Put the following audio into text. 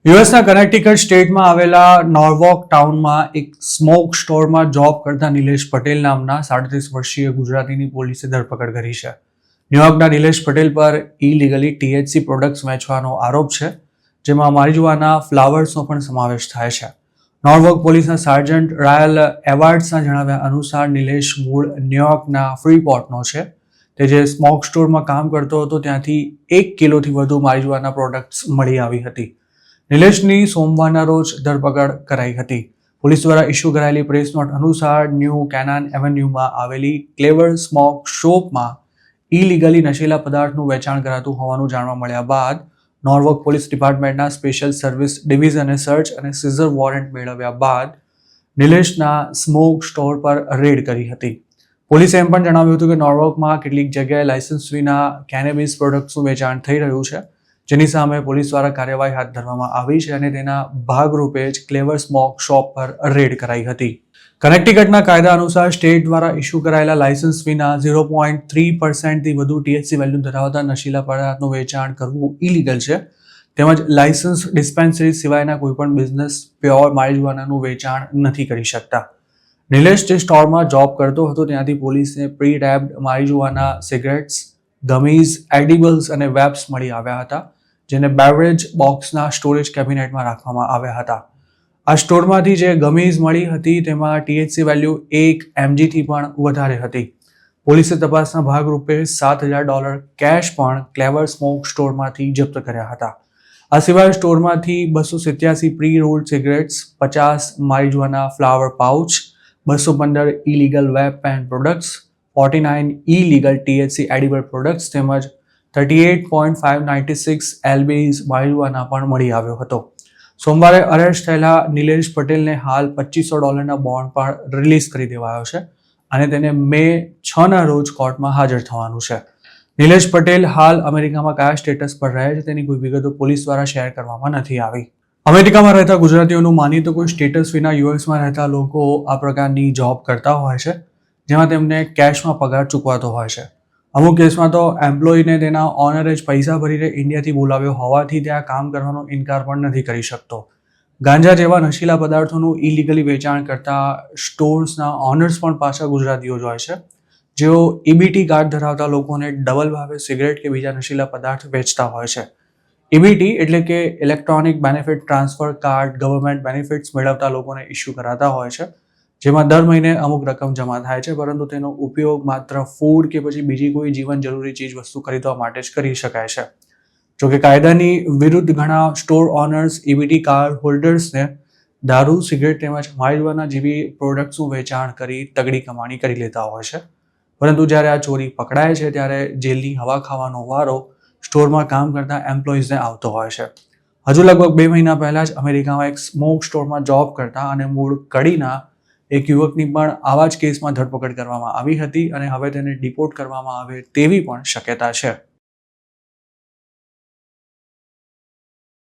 યુએસના Connecticut સ્ટેટમાં આવેલા નોર્વોક ટાઉનમાં એક સ્મોક સ્ટોરમાં જોબ કરતા નિલેશ પટેલ નામના 37 વર્ષીય ગુજરાતીની પોલીસે ધરપકડ કરી છે. ન્યુયોર્કના નિલેશ પટેલ પર ઇલીગલી THC પ્રોડક્ટ્સ વેચવાનો આરોપ છે, જેમાં મારિજુઆના ફ્લાવર્સનો પણ સમાવેશ થાય છે. નોર્વોક પોલીસના સાર્જન્ટ રાયલ એવાર્ડ્સના જણાવ્યા અનુસાર નિલેશ મૂળ ન્યુયોર્કના ફ્રીપોર્ટનો છે. તે જે સ્મોક સ્ટોરમાં કામ કરતો હતો ત્યાંથી 1 કિલોથી વધુ મારિજુઆના પ્રોડક્ટ્સ મળી આવી હતી. નિલેશની સોમવારના રોજ ધરપકડ કરાઈ હતી. પોલીસ દ્વારા ઇસ્યુ કરાયેલી પ્રેસ નોટ અનુસાર ન્યૂ કેનાન એવન્યુમાં આવેલી ક્લેવર સ્મોક શોપમાં ઇલીગલી નશીલા પદાર્થનું વેચાણ કરાતું હોવાનું જાણવા મળ્યા બાદ નોર્વોક પોલીસ ડિપાર્ટમેન્ટના સ્પેશિયલ સર્વિસ ડિવિઝને સર્ચ અને સીઝર વોરંટ મેળવ્યા બાદ નિલેશના સ્મોક સ્ટોર પર રેડ કરી હતી. પોલીસે એમ પણ જણાવ્યું હતું કે નોર્વોકમાં કેટલીક જગ્યાએ લાયસન્સ વિના કેનેબિસ પ્રોડક્ટ્સનું વેચાણ થઈ રહ્યું છે, જેની સામે પોલીસ દ્વારા કાર્યવાહી હાથ ધરવામાં આવી છે અને તેના ભાગરૂપે જ ક્લેવર સ્મોક શોપ પર રેડ કરાઈ હતી. કનેક્ટિકટના કાયદા અનુસાર સ્ટેટ દ્વારા ઇસ્યુ કરાયેલા લાયસન્સ વિના 0.3%થી વધુ THC વેલ્યુ ધરાવતા નશીલા પદાર્થનું વેચાણ કરવું ઇલીગલ છે. તેમજ લાયસન્સ ડિસ્પેન્સરી સિવાયના કોઈપણ બિઝનેસ પ્યોર મારિજુઆનાનું વેચાણ નથી કરી શકતા. નિલેશ જે સ્ટોરમાં જોબ કરતો હતો ત્યાંથી પોલીસને પ્રી રેબ્ડ મારિજુઆના સિગરેટ્સ, ગમીઝ, એડિબલ્સ અને વેબ્સ મળી આવ્યા હતા, જેને બેવરેજ બોક્સના સ્ટોરેજ કેબિનેટમાં રાખવામાં આવ્યા હતા. આ સ્ટોરમાંથી જે ગમીઝ મળી હતી તેમાં THC વેલ્યુ 1 mgથી પણ વધારે હતી. પોલીસે તપાસના ભાગરૂપે $7,000 કેશ પણ ક્લેવર સ્મોક સ્ટોરમાંથી જપ્ત કર્યા હતા. આ સિવાય સ્ટોરમાંથી 287 pre rolled cigarettes, 50 marijuana flower pouch, 215 illegal vape and products, 49 illegal THC edible products તેમજ 38.596 એલબીઝ મારિજુઆના પણ મળી આવ્યો હતો. સોમવારે અરેસ્ટ થયેલા નિલેશ પટેલને હાલ $2,500 બોન્ડ પણ રિલીઝ કરી દેવાયો છે અને તેને મે 6ના રોજ કોર્ટમાં હાજર થવાનું છે. નિલેશ પટેલ હાલ અમેરિકામાં કયા સ્ટેટસ પર રહે છે તેની કોઈ વિગતો પોલીસ દ્વારા શેર કરવામાં નથી આવી. અમેરિકામાં રહેતા ગુજરાતીઓનું માનીએ તો કોઈ સ્ટેટસ વિના યુએસમાં રહેતા લોકો આ પ્રકારની જોબ કરતા હોય છે, જેમાં તેમને કેશમાં પગાર ચૂકવાતો હોય છે. અમુક કેસમાં તો એમ્પ્લોયીને તેના ઓનરે જ પૈસા ભરીને ઇન્ડિયાથી બોલાવ્યો હોવાથી ત્યાં કામ કરવાનો ઇનકાર પણ નથી કરી શકતો. ગાંજા જેવા નશીલા પદાર્થોનું ઇલીગલી વેચાણ કરતા સ્ટોર્સના ઓનર્સ પણ પાછા ગુજરાતીઓ જ હોય છે, જેઓ EBT કાર્ડ ધરાવતા લોકોને ડબલ ભાવે સિગરેટ કે બીજા નશીલા પદાર્થ વેચતા હોય છે. EBT એટલે કે electronic benefit transfer card government benefits મેળવતા લોકોને ઇસ્યુ કરાતા હોય છે, જેમાં દર મહિને અમુક રકમ જમા થાય છે, પરંતુ તેનો ઉપયોગ માત્ર ફૂડ કે પછી બીજી કોઈ જીવન જરૂરી ચીજ વસ્તુ ખરીદવા માટે જ કરી શકાય છે. જોકે કાયદાની વિરુદ્ધ ઘણા સ્ટોર ઓનર્સ EBT કાર્ડ હોલ્ડર્સને દારૂ, સિગરેટ તેમજ મારિજુઆના જેવી પ્રોડક્ટ્સનું વેચાણ કરી તગડી કમાણી કરી લેતા હોય છે. પરંતુ જ્યારે આ ચોરી પકડાય છે ત્યારે જેલની હવા ખાવાનો વારો સ્ટોરમાં કામ કરતા એમ્પ્લોઈઝને આવતો હોય છે. હજુ લગભગ 2 મહિના પહેલા જ અમેરિકામાં એક સ્મોક સ્ટોરમાં જોબ કરતા અને મૂળ કડીના એક યુવકની પણ આવા જ કેસમાં ધરપકડ કરવામાં આવી હતી અને હવે તેને ડિપોર્ટ કરવામાં આવે તેવી પણ શક્યતા છે.